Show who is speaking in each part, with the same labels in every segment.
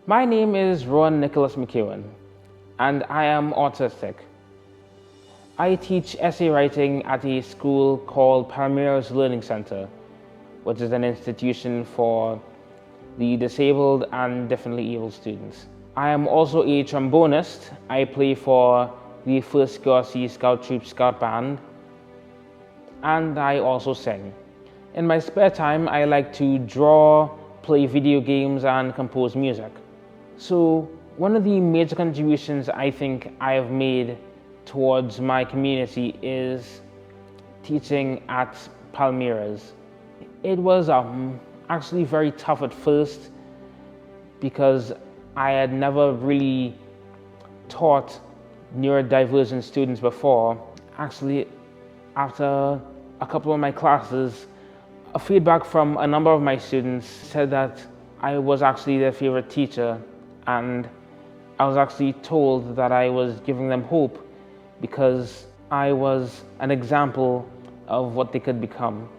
Speaker 1: My name is Rowan McEwen, and I am autistic. I teach essay writing at a school called Palmyra's Learning Center, which is an institution for the disabled and differently able students. I am also a trombonist. I play for the 1st QRC Scout Troop Scout Band, and I also sing. In my spare time, I like to draw, play video games, and compose music. So one of the major contributions I think I have made towards my community is teaching at Palmyra's. It was actually very tough at first because I had never really taught neurodivergent students before. Actually, after a couple of my classes, feedback from a number of my students said that I was actually their favorite teacher, and I was actually told that I was giving them hope because I was an example of what they could become.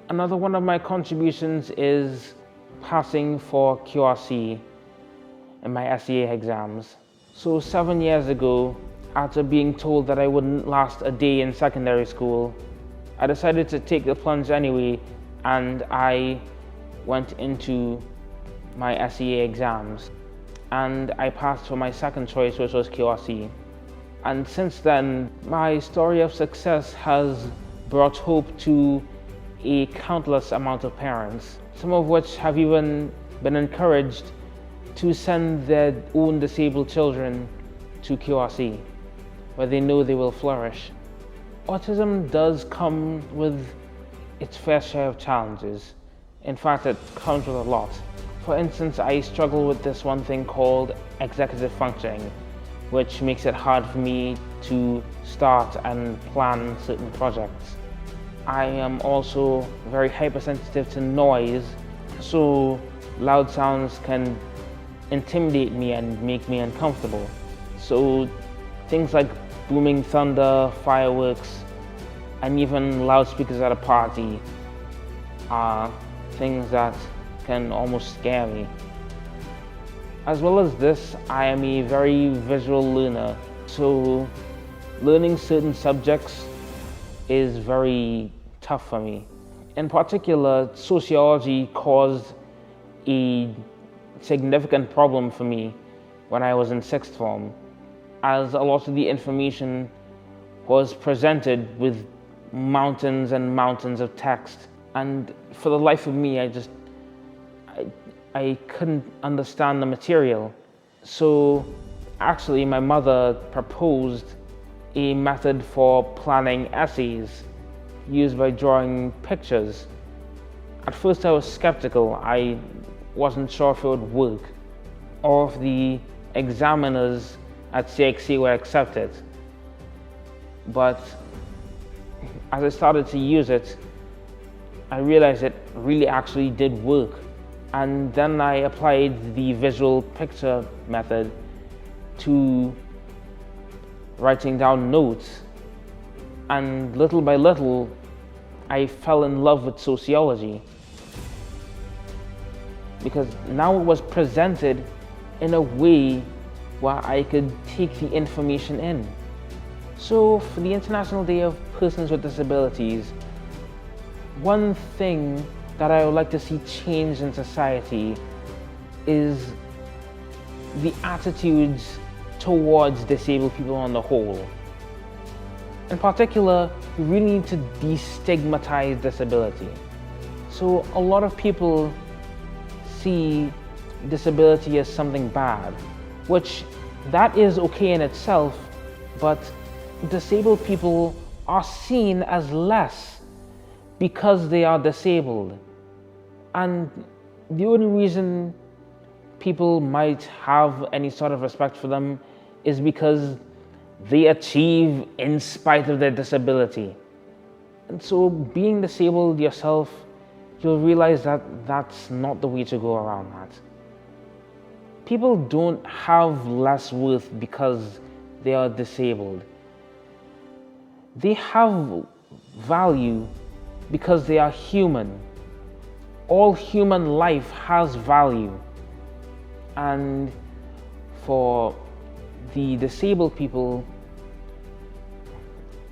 Speaker 1: Another one of my contributions is passing for QRC in my SEA exams. So 7 years ago, after being told that I wouldn't last a day in secondary school, I decided to take the plunge anyway, and I went into my SEA exams. And I passed for my second choice, which was QRC. And since then, my story of success has brought hope to a countless amount of parents, some of which have even been encouraged to send their own disabled children to QRC, where they know they will flourish. Autism does come with its fair share of challenges. In fact, it comes with a lot. For instance, I struggle with this one thing called executive functioning, which makes it hard for me to start and plan certain projects. I am also very hypersensitive to noise, so loud sounds can intimidate me and make me uncomfortable. So things like booming thunder, fireworks, and even loudspeakers at a party are things that can almost scare me. As well as this, I am a very visual learner, so learning certain subjects is very tough for me. In particular, sociology caused a significant problem for me when I was in 6th form, as a lot of the information was presented with mountains and mountains of text, and for the life of me, I couldn't understand the material. So actually my mother proposed a method for planning essays used by drawing pictures. At first I was skeptical. I wasn't sure if it would work or if the examiners at CXC would accept it. But as I started to use it, I realized it really actually did work. And then I applied the visual picture method to writing down notes. And little by little, I fell in love with sociology, because now it was presented in a way where I could take the information in. So for the International Day of Persons with Disabilities, one thing that I would like to see change in society is the attitudes towards disabled people on the whole. In particular, we really need to destigmatize disability. So a lot of people see disability as something bad, which that is okay in itself, but disabled people are seen as less because they are disabled. And the only reason people might have any sort of respect for them is because they achieve in spite of their disability. And so being disabled yourself, you'll realize that that's not the way to go around that. People don't have less worth because they are disabled. They have value because they are human. all human life has value. And for the disabled people,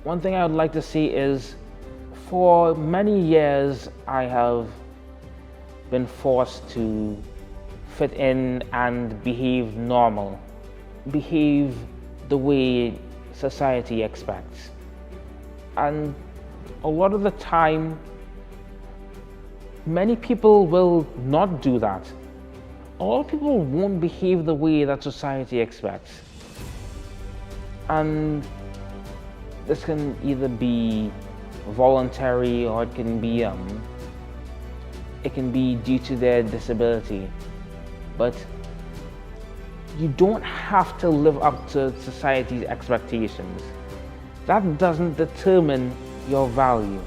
Speaker 1: one thing I would like to say is, for many years I have been forced to fit in and behave normal, behave the way society expects. And a lot of the time, many people will not do that. A lot of people won't behave the way that society expects. And this can either be voluntary, or it can be due to their disability. But you don't have to live up to society's expectations. That doesn't determine your value.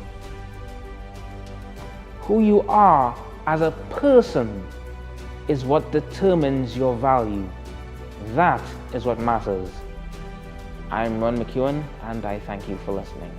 Speaker 1: Who you are as a person is what determines your value. That is what matters. I'm Rowan McEwen, and I thank you for listening.